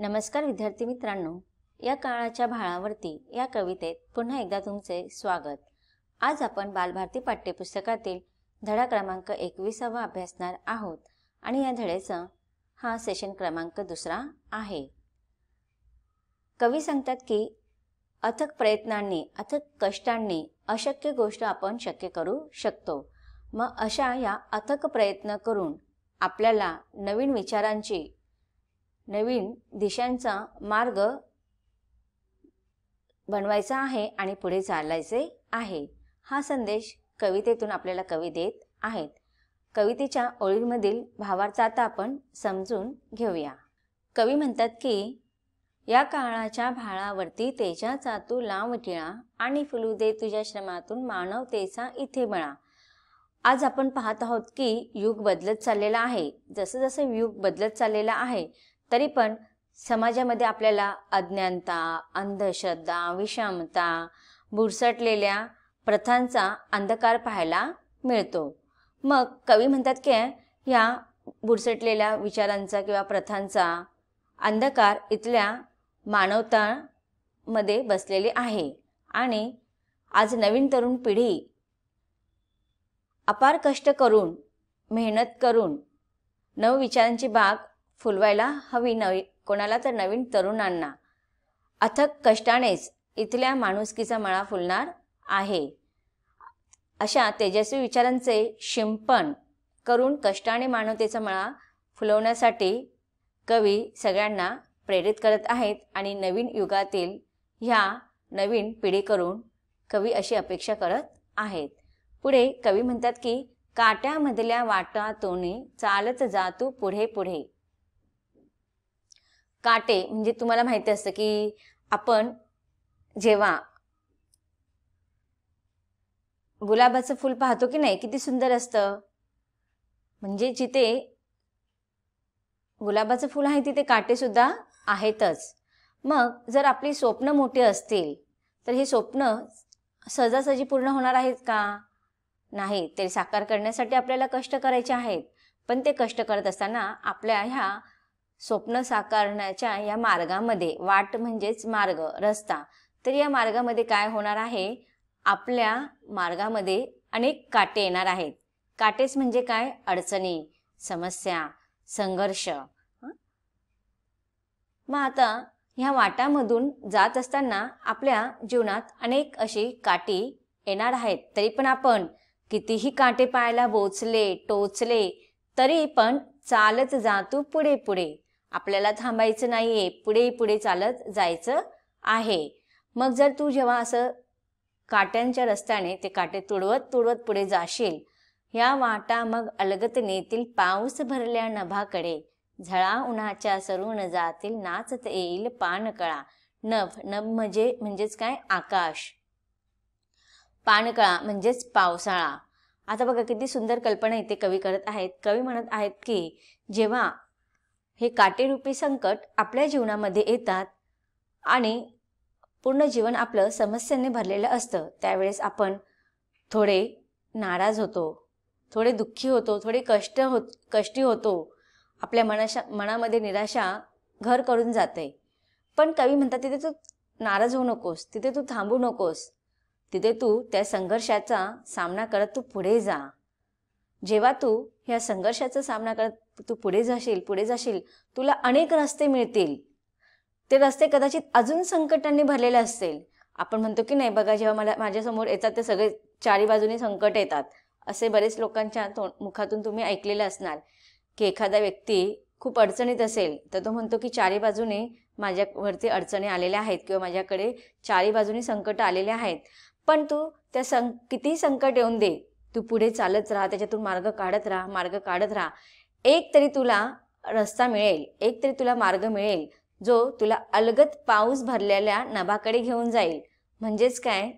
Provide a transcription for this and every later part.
नमस्कार विद्यार्थी मित्रांनो, या काळाच्या भाळावरती या कवितेत पुन्हा एकदा तुमचे स्वागत। आज आपण बालभारती पाठ्यपुस्तकातील धडा क्रमांक 21 अभ्यासणार आहोत आणि या धड्याचा हा सेशन क्रमांक 2 आहे। कवी सांगतात की अथक प्रयत्नांनी, अथक कष्टांनी अशक्य गोष्ट आपण शक्य करू शकतो। मग अशा या अथक प्रयत्न करून आपल्याला नवीन विचारांची, नवीन दिशांचा मार्ग बनवायचा आहे आणि पुढे चालायचे आहे। हा संदेश कवितेतून आपल्याला कवी देत आहेत। कवितेच्या ओळींमधील भावार्थ आता आपण समजून घेऊया। कवी म्हणतात की या काळाच्या भाळावरती तेजाचा तू लाव टिळा आणि फुलू दे तुझ्या श्रमातून मानवतेचा इथे बळा। आज आपण पाहत आहोत की युग बदलत चाललेला आहे। जसं जसं युग बदलत चाललेला आहे तरी पण समाजामध्ये आपल्याला अज्ञानता, अंधश्रद्धा, विषमता, बुरसटलेल्या प्रथांचा अंधकार पाहायला मिळतो। मग कवी म्हणतात की या बुरसटलेल्या विचारांचा किंवा प्रथांचा अंधकार इथल्या मानवतामध्ये बसलेली आहे आणि आज नवीन तरुण पिढी अपार कष्ट करून, मेहनत करून नवविचारांची बाग फुलवायला हवी। कोणाला तर नवीन तरुणांना अथक कष्टानेच इथल्या माणुसकीचा मळा फुलणार आहे। अशा तेजस्वी विचारांचे शिंपण करून कष्टाने मानवतेचा मळा फुलवण्यासाठी कवी सगळ्यांना प्रेरित करत आहेत आणि नवीन युगातील ह्या नवीन पिढीकडून कवी अशी अपेक्षा करत आहेत। पुढे कवी म्हणतात की काट्यामधल्या वाटातून चालत जा तू पुढे पुढे। काटे म्हणजे तुम्हाला माहिती असतं की आपण जेव्हा गुलाबाचं फूल पाहतो की नाही, किती सुंदर असतं। म्हणजे जिथे गुलाबाचं फूल आहे तिथे काटे सुद्धा आहेतच। मग जर आपली स्वप्न मोठी असतील तर हे स्वप्न सहजासहजी पूर्ण होणार आहेत का? नाही, ते साकार करण्यासाठी आपल्याला कष्ट करायचे आहेत। पण ते कष्ट करत असताना आपल्या ह्या स्वप्न साकारण्याच्या या मार्गामध्ये, वाट म्हणजेच मार्ग, रस्ता, तर या मार्गामध्ये काय होणार आहे? आपल्या मार्गामध्ये अनेक काटे येणार आहेत। काटेच म्हणजे काय? अडचणी, समस्या, संघर्ष। मग आता ह्या वाटामधून जात असताना आपल्या जीवनात अनेक अशी काठी येणार आहेत। तरी पण आपण कितीही काटे पायाला बोचले, टोचले तरी पण चालत जातो पुढे पुढे। आपल्याला थांबायचं नाहीये, पुढे पुढे चालत जायचं आहे। मग जर तू जेव्हा असं काट्यांच्या रस्त्याने ते काटे तुडवत तुडवत पुढे जाशील, या वाटा मग अलगत नेतील पाऊस भरल्या नभाकडे, झळा उन्हाच्या सरून जातील नाचत येईल पानकळा। नभ, नभ म्हणजेच काय? आकाश। पानकळा म्हणजेच पावसाळा। आता बघा किती सुंदर कल्पना इथे कवी करत आहेत। कवी म्हणत आहेत की जेव्हा हे काटेरूपी संकट आपल्या जीवनामध्ये येतात आणि पूर्ण जीवन आपलं समस्यांनी भरलेलं असतं, त्यावेळेस आपण थोडे नाराज होतो, थोडे दुःखी होतो, थोडे कष्टी होतो। आपल्या मनामध्ये निराशा घर करून जाते। पण कवी म्हणतात तिथे तू नाराज होऊ नकोस, तिथे तू थांबू नकोस, तिथे तू त्या संघर्षाचा सामना करत तू पुढे जा। जेव्हा तू ह्या संघर्षाचा सामना करत तू पुढे जाशील, तुला अनेक रस्ते मिळतील। ते रस्ते कदाचित अजून संकटांनी भरलेले असतील। आपण म्हणतो की नाही, बघा जेव्हा माझ्यासमोर येतात ते सगळे चारी बाजूनी संकट येतात। असे बरेच लोकांच्या मुखातून तुम्ही ऐकलेलं असणार की एखादा व्यक्ती खूप अडचणीत असेल तर तो म्हणतो की चारी बाजूने माझ्यावरती अडचणी आलेल्या आहेत किंवा माझ्याकडे चारी बाजूनी संकट आलेले आहेत। पण तू त्या कितीही संकट येऊन दे, तू पुढे चालत राहा, त्याच्यातून मार्ग काढत राहा। एक तरी तुला रस्ता मिळेल, एक तरी तुला मार्ग मिळेल जो तुला अलगत पाऊस भरलेल्या नभाकडे घेऊन जाईल। म्हणजेच काय?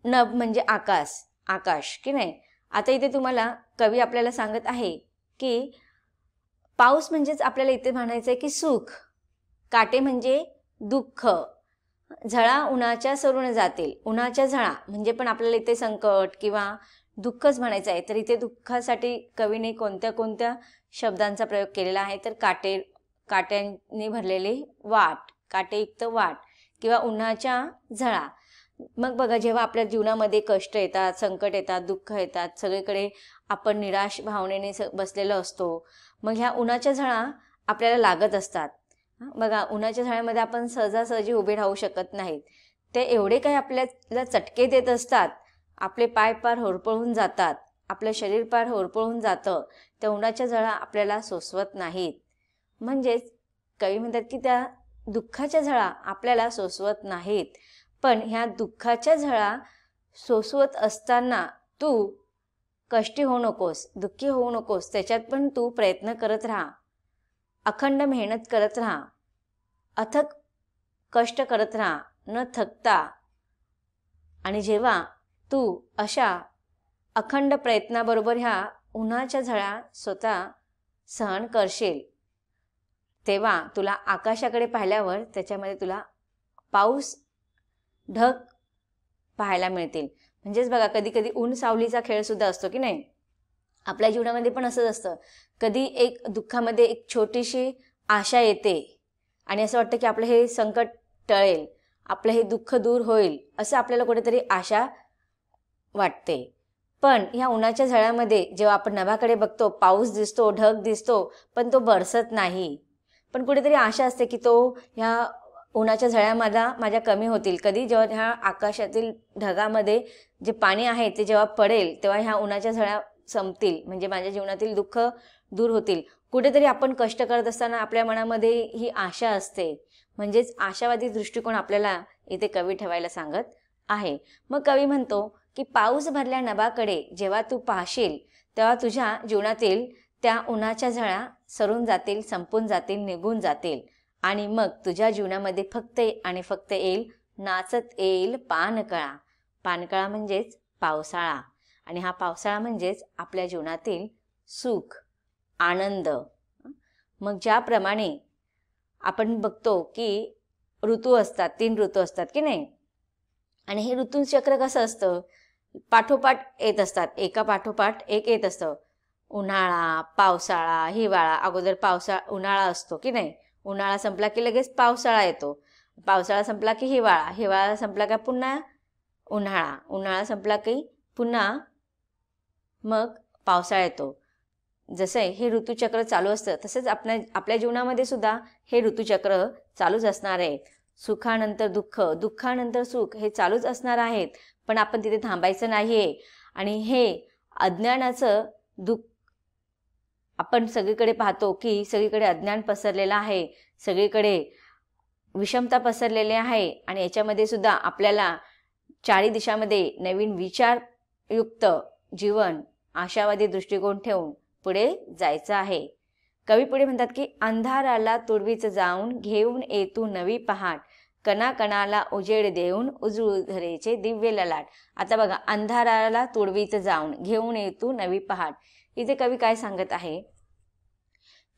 नभ म्हणजे आकाश की नाही। आता इथे तुम्हाला कवी आपल्याला सांगत आहे की पाऊस म्हणजेच आपल्याला इथे म्हणायचं आहे की सुख, काटे म्हणजे दुःख, झळा उन्हाच्या सरून जातील, उन्हाच्या झळा म्हणजे पण आपल्याला इथे संकट किंवा दुःखच म्हणायचं आहे। तर इथे दुःखासाठी कवीने कोणत्या कोणत्या शब्दांचा प्रयोग केलेला आहे? तर काट्यांनी भरलेली वाट, काटेयुक्त वाट किंवा उन्हाच्या झळा. मग बघा, जेव्हा आपल्या जीवनामध्ये कष्ट येतात, संकट येतात, दुःख येतात, सगळीकडे आपण निराश भावनेने बसलेलो असतो, मग ह्या उन्हाच्या झळा आपल्याला लागत असतात. बघा, उन्हाच्या झळ्यामध्ये आपण सहजासहजी उभे राहू शकत नाहीत. ते एवढे काही आपल्याला चटके देत असतात, आपले पाय पार होरपळून जातात, आपलं शरीर पार होरपळून जातं. त्या उन्हाच्या झळा आपल्याला सोसवत नाहीत. म्हणजेच कवी म्हणतात की त्या दुःखाच्या झळा आपल्याला सोसवत नाहीत. पण ह्या दुःखाच्या झळा सोसवत असताना तू कष्टी होऊ नकोस, दुःखी होऊ नकोस. त्याच्यात पण तू प्रयत्न करत राहा, अखंड मेहनत करत राहा, अथक कष्ट करत राहा, न थकता. आणि जेव्हा तू अशा अखंड प्रयत्नाबरोबर ह्या उन्हाच्या झळा स्वतः सहन करशील, तेव्हा तुला आकाशाकडे पाहिल्यावर त्याच्यामध्ये तुला पाऊस, ढग पाहायला मिळतील. म्हणजेच बघा, कधी कधी ऊन सावलीचा खेळ सुद्धा असतो की नाही. आपल्या जीवनामध्ये पण असंच असतं. कधी एक दुःखामध्ये एक छोटीशी आशा येते आणि असं वाटतं की आपलं हे संकट टळेल, आपलं हे दुःख दूर होईल, असं आपल्याला कुठेतरी आशा वाटते. पण ह्या उन्हाच्या झळ्यामध्ये जेव्हा आपण नभाकडे बघतो, पाऊस दिसतो, ढग दिसतो, पण तो बरसत नाही. पण कुठेतरी आशा असते की तो ह्या उन्हाच्या झळ्या माझ्या कमी होतील. कधी जेव्हा ह्या आकाशातील ढगामध्ये जे पाणी आहे ते जेव्हा पडेल, तेव्हा ह्या उन्हाच्या झळ्या संपतील, म्हणजे माझ्या जीवनातील दुःख दूर होतील. कुठेतरी आपण कष्ट करत असताना आपल्या मनामध्ये ही आशा असते. म्हणजेच आशावादी दृष्टिकोन आपल्याला इथे कवी ठेवायला सांगत आहे. मग कवी म्हणतो की पाऊस भरल्या नभाकडे जेव्हा तू पाहशील, तेव्हा तुझ्या जीवनातील त्या उन्हाच्या झळा सरून जातील, संपून जातील, निघून जातील. आणि मग तुझ्या जीवनामध्ये फक्त आणि फक्त येईल, नाचत येईल पानकळा. पानकळा म्हणजेच पावसाळा. आणि हा पावसाळा म्हणजेच आपल्या जीवनातील सुख, आनंद. मग ज्याप्रमाणे आपण बघतो की ऋतू असतात, 3 ऋतू असतात की नाही. आणि हे ऋतुचक्र कसं असतं, पाठोपाठ येत असतात, एका पाठोपाठ एक येत असतं. उन्हाळा, पावसाळा, हिवाळा. अगोदर उन्हाळा असतो की नाही. उन्हाळा संपला की लगेच पावसाळा येतो, पावसाळा संपला की हिवाळा, हिवाळा संपला की पुन्हा उन्हाळा, उन्हाळा संपला की पुन्हा मग पावसाळा येतो. जसे हे ऋतुचक्र चालू असतं, तसेच आपल्या जीवनामध्ये सुद्धा हे ऋतुचक्र चालूच असणार आहे. सुखानंतर दुःख, दुःखानंतर सुख हे चालूच असणार आहेत. पण आपण तिथे थांबायचं नाहीये. आणि हे अज्ञानाचं दुःख आपण सगळीकडे पाहतो की सगळीकडे अज्ञान पसरलेलं आहे, सगळीकडे विषमता पसरलेली आहे. आणि याच्यामध्ये सुद्धा आपल्याला चारी दिशामध्ये नवीन विचारयुक्त जीवन, आशावादी दृष्टिकोन ठेवून पुढे जायचं आहे. कवी पुढे म्हणतात की अंधाराला तुडवीच जाऊन घेऊन येतू नवी पहाट, कणाकणाला उजेड देऊन उजळू धरेचे दिव्य ललाट. आता बघा, अंधाराला तुडवीच जाऊन घेऊन येतू नवी पहाट. इथे कवी काय सांगत आहे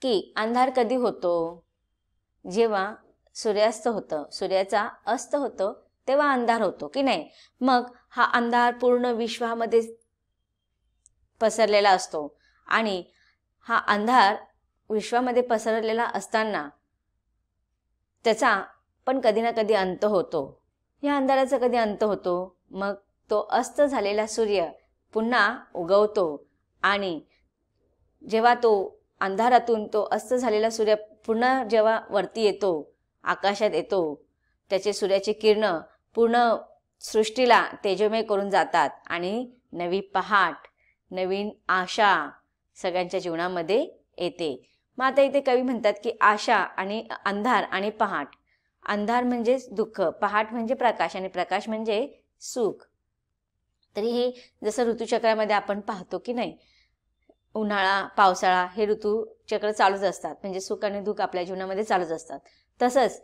की अंधार कधी होतो, जेव्हा सूर्यास्त होतं, सूर्याचा अस्त होतो तेव्हा अंधार होतो की नाही. मग हा अंधार पूर्ण विश्वामध्ये पसरलेला असतो. आणि हा अंधार विश्वामध्ये पसरलेला असताना त्याचा पण कधी ना कधी अंत होतो. या अंधाराचा कधी अंत होतो, मग तो अस्त झालेला सूर्य पुन्हा उगवतो. आणि जेव्हा तो अंधारातून तो अस्त झालेला सूर्य पुन्हा जेव्हा वरती येतो, आकाशात येतो, त्याचे सूर्याची किरणं पूर्ण सृष्टीला तेजोमय करून जातात. आणि नवी पहाट, नवीन आशा सगळ्यांच्या जीवनामध्ये येते. मग आता इथे कवी म्हणतात की आशा आणि अंधार आणि पहाट. अंधार म्हणजे दुःख, पहाट म्हणजे प्रकाश, आणि प्रकाश म्हणजे सुख. तरी हे जसं ऋतुचक्रामध्ये आपण पाहतो की नाही, उन्हाळा, पावसाळा हे ऋतुचक्र चालूच असतात. म्हणजे सुख आणि दुःख आपल्या जीवनामध्ये चालूच असतात. तसंच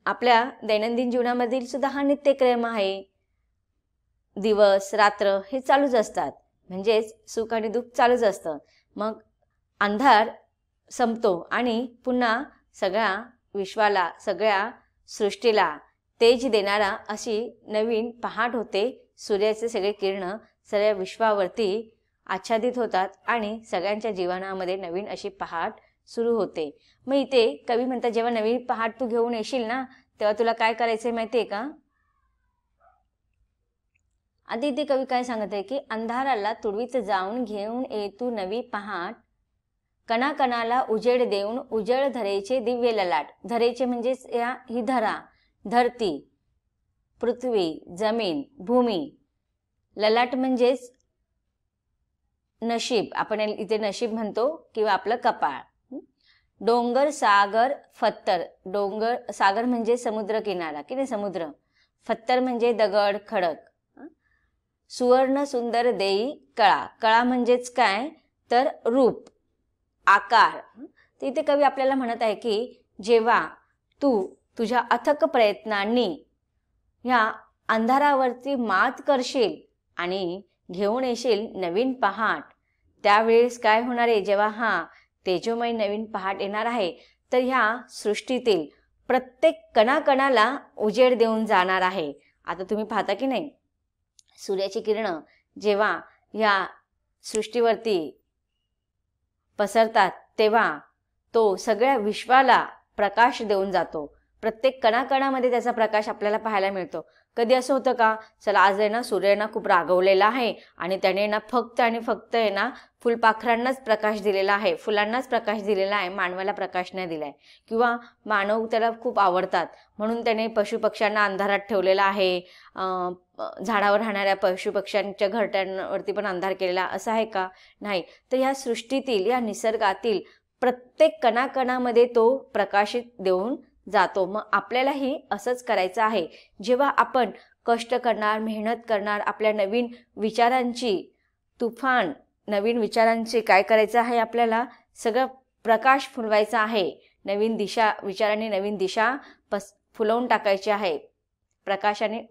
आपल्या दैनंदिन जीवनामधील सुद्धा हा नित्यक्रम आहे. दिवस रात्र हे चालूच असतात. म्हणजेच सुख आणि दुःख चालूच असतं. मग अंधार संपतो आणि पुन्हा सगळ्या विश्वाला, सगळ्या सृष्टीला तेज देणारा अशी नवीन पहाट होते. सूर्याचे सगळे किरण सगळ्या विश्वावरती आच्छादित होतात आणि सगळ्यांच्या जीवनामध्ये नवीन अशी पहाट सुरू होते. मग इथे कवी म्हणतात जेव्हा नवीन पहाट तू घेऊन येशील ना तेव्हा तुला काय करायचंय माहितीये का? आधी इथे कवी काय सांगत आहे की अंधाराला तुडवीत जाऊन घेऊन ये तू नवी पहाट, कणाकणाला उजेड देऊन उजळ धरेचे दिव्य ललाट. धरेचे म्हणजेच ही धरा, धरती, पृथ्वी, जमीन, भूमी. ललाट म्हणजेच नशीब, आपण इथे नशीब म्हणतो किंवा आपलं कपाळ. डोंगर, सागर, फत्तर. डोंगर, सागर म्हणजे समुद्र किनारा की नाही, समुद्र. फत्तर म्हणजे दगड, खडक. सुवर्ण सुंदर देई कळा. कळा म्हणजेच काय तर रूप, आकार. तर इथे कवी आपल्याला म्हणत आहे की जेव्हा तू तुझ्या अथक प्रयत्नांनी ह्या अंधारावरती मात करशील आणि घेऊन येशील नवीन पहाट, त्यावेळेस काय होणार आहे, जेव्हा हा तेजोमय नवीन पहाट येणार आहे तर ह्या सृष्टीतील प्रत्येक कणाकणाला उजेड देऊन जाणार आहे. आता तुम्ही पाहता की नाही, सूर्याची किरणं जेव्हा ह्या सृष्टीवरती पसरतात तेव्हा तो सगळ्या विश्वाला प्रकाश देऊन जातो. प्रत्येक कणाकणामध्ये त्याचा प्रकाश आपल्याला पाहायला मिळतो. कधी असं होतं का, चला आज आहे ना सूर्य ना खूप रागवलेला आहे आणि त्याने ना फक्त आणि फक्त आहे ना फुलपाखरांनाच प्रकाश दिलेला आहे, फुलांनाच प्रकाश दिलेला आहे, मानवाला प्रकाश नाही दिलाय. किंवा मानव त्याला खूप आवडतात म्हणून त्याने पशुपक्ष्यांना अंधारात ठेवलेला आहे, झाडावर राहणाऱ्या पशुपक्ष्यांच्या घरट्यांवरती पण अंधार केलेला, असं आहे का? नाही. तर ह्या सृष्टीतील, या निसर्गातील प्रत्येक कणाकणामध्ये तो प्रकाशित देऊन जातो. मग आपल्यालाही असंच करायचं आहे. जेव्हा आपण कष्ट करणार, मेहनत करणार, आपल्या नवीन विचारांची तुफान, नवीन विचारांची काय करायचं आहे, आपल्याला सगळं प्रकाश फुलवायचा आहे. नवीन दिशा, विचारांनी नवीन दिशा फुलवून टाकायची आहे, प्रकाशाने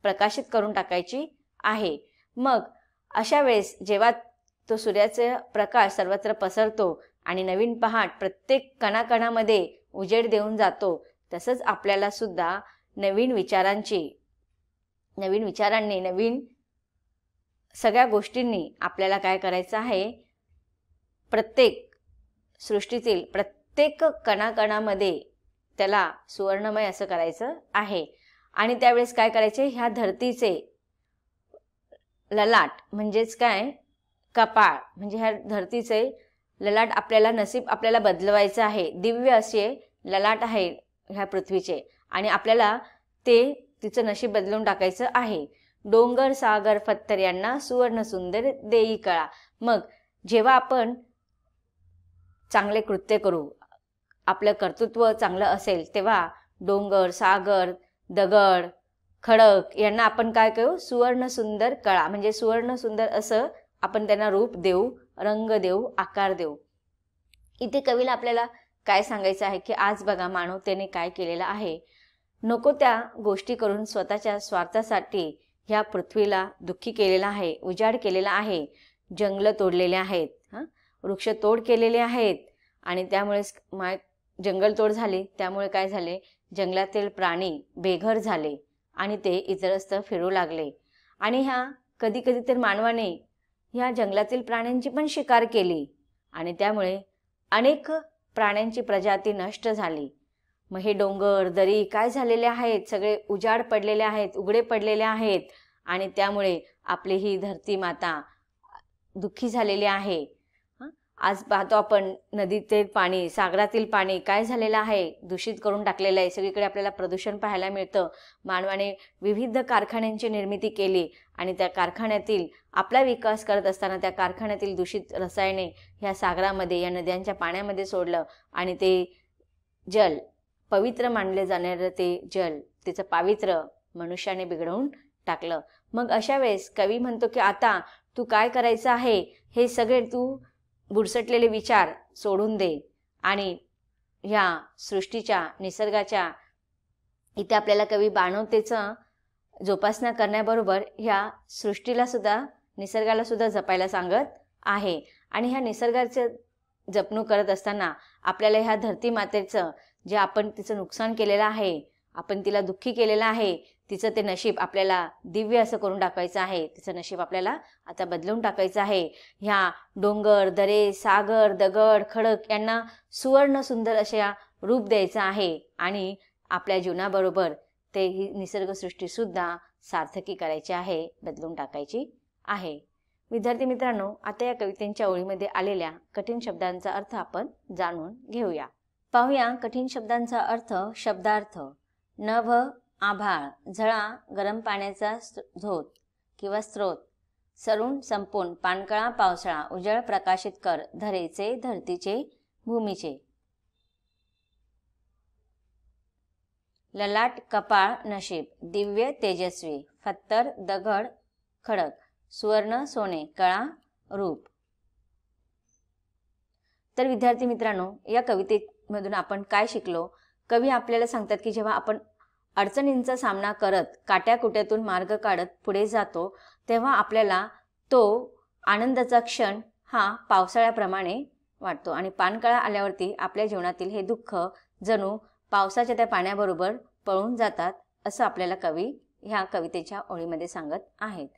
प्रकाशित करून टाकायची आहे. मग अशा वेळेस जेव्हा तो सूर्याचा प्रकाश सर्वत्र पसरतो आणि नवीन पहाट प्रत्येक कणाकणामध्ये उजेड देऊन जातो, तसंच आपल्याला सुद्धा नवीन विचारांनी, नवीन सगळ्या गोष्टींनी आपल्याला काय करायचं आहे, प्रत्येक सृष्टीतील प्रत्येक कणाकणामध्ये त्याला सुवर्णमय असं करायचं आहे. आणि त्यावेळेस काय करायचे, ह्या धरतीचे ललाट म्हणजेच काय, कपाळ, म्हणजे ह्या धरतीचे ललाट आपल्याला, नसीब आपल्याला बदलवायचं आहे. दिव्य असे ललाट आहे ह्या पृथ्वीचे आणि आपल्याला ते तिचं नशीब बदलून टाकायचं आहे. डोंगर, सागर, फत्तर यांना सुवर्ण सुंदर देई कळा. मग जेव्हा आपण चांगले कृत्य करू, आपलं कर्तृत्व चांगलं असेल, तेव्हा डोंगर, सागर, दगड, खडक यांना आपण काय करू, सुवर्ण सुंदर कळा, म्हणजे सुवर्ण सुंदर असं आपण त्यांना रूप देऊ, रंग देऊ, आकार देऊ. इथे कवीला आपल्याला काय सांगायचं आहे की आज बघा मानवतेने काय केलेलं आहे, नको त्या गोष्टी करून स्वतःच्या स्वार्थासाठी ह्या पृथ्वीला दुःखी केलेला आहे, उजाड केलेला आहे, जंगल तोडलेले आहेत, वृक्ष तोड केलेले आहेत आणि त्यामुळेच जंगलतोड झाली, त्यामुळे काय झाले, जंगलातील प्राणी बेघर झाले आणि ते इतरत्र फिरू लागले. आणि ह्या कधी कधी तर मानवाने ह्या जंगलातील प्राण्यांची पण शिकार केली आणि त्यामुळे अनेक प्राण्यांची प्रजाती नष्ट झाली. मग हे डोंगर, दरी काय झालेले आहेत, सगळे उजाड पडलेले आहेत, उघडे पडलेले आहेत आणि त्यामुळे आपली ही धरती माता दुःखी झालेली आहे. आज पाहतो आपण नदीतील पाणी, सागरातील पाणी काय झालेलं आहे, दूषित करून टाकलेलं आहे. सगळीकडे आपल्याला प्रदूषण पाहायला मिळतं. मानवाने विविध कारखान्यांची निर्मिती केली आणि त्या कारखान्यातील आपला विकास करत असताना त्या कारखान्यातील दूषित रसायने ह्या सागरामध्ये, या नद्यांच्या पाण्यामध्ये सोडलं आणि ते जल, पवित्र मानले जाणारं ते जल, त्याचं पावित्र्य मनुष्याने बिघडवून टाकलं. मग अशा वेळेस कवी म्हणतो की आता तू काय करायचं आहे, हे सगळे तू बुडसटलेले विचार सोडून दे आणि ह्या सृष्टीच्या, निसर्गाच्या, इथे आपल्याला कवी मानवतेचं जोपासना करण्याबरोबर ह्या सृष्टीला सुद्धा, निसर्गाला सुद्धा जपायला सांगत आहे. आणि ह्या निसर्गाचं जपणूक करत असताना आपल्याला ह्या धरती मातेचं जे आपण तिचं नुकसान केलेलं आहे, आपण तिला दुःखी केलेलं आहे, तिचं ते नशीब आपल्याला दिव्य असं करून टाकायचं आहे. तिचं नशीब आपल्याला आता बदलून टाकायचं आहे. ह्या डोंगर, दरे, सागर, दगड, खडक यांना सुवर्ण सुंदर अशा रूप द्यायचं आहे आणि आपल्या जीवनाबरोबर ते ही निसर्गसृष्टीसुद्धा सार्थकी करायची आहे, बदलून टाकायची आहे. विद्यार्थी मित्रांनो, आता या कवितेच्या ओळीमध्ये आलेल्या कठीण शब्दांचा अर्थ आपण जाणून घेऊया. पाहूया कठीण शब्दांचा अर्थ. शब्दार्थ. नभ, आभाळ, झळा, गरम पाण्याचा झोत किंवा स्रोत, सरून संपून, पाणकळा पावसाळा, उजळ प्रकाशित कर, धरेचे, धरतीचे, भूमीचे. ललाट, कपाळ, नशीब, दिव्य, तेजस्वी, फत्तर, दगड, खडक, सुवर्ण, सोने, कळा, रूप. तर विद्यार्थी मित्रांनो, या कवितेमधून आपण काय शिकलो? कवी आपल्याला सांगतात की जेव्हा आपण अडचणींचा सामना करत काट्याकुट्यातून मार्ग काढत पुढे जातो तेव्हा आपल्याला तो आनंदाचा क्षण हा पावसाळ्याप्रमाणे वाटतो आणि पानकळा आल्यावरती आपल्या जीवनातील हे दुःख जणू पावसाच्या त्या पाण्याबरोबर पळून जातात असं आपल्याला कवी ह्या कवितेच्या ओळीमध्ये सांगत आहेत.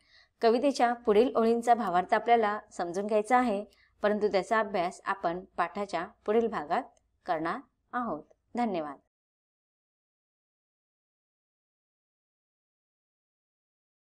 कवितेच्या पुढील ओळींचा भावार्थ आपल्याला समजून घ्यायचा आहे, परंतु त्याचा अभ्यास आपण पाठाच्या पुढील भागात करणार आहोत. धन्यवाद.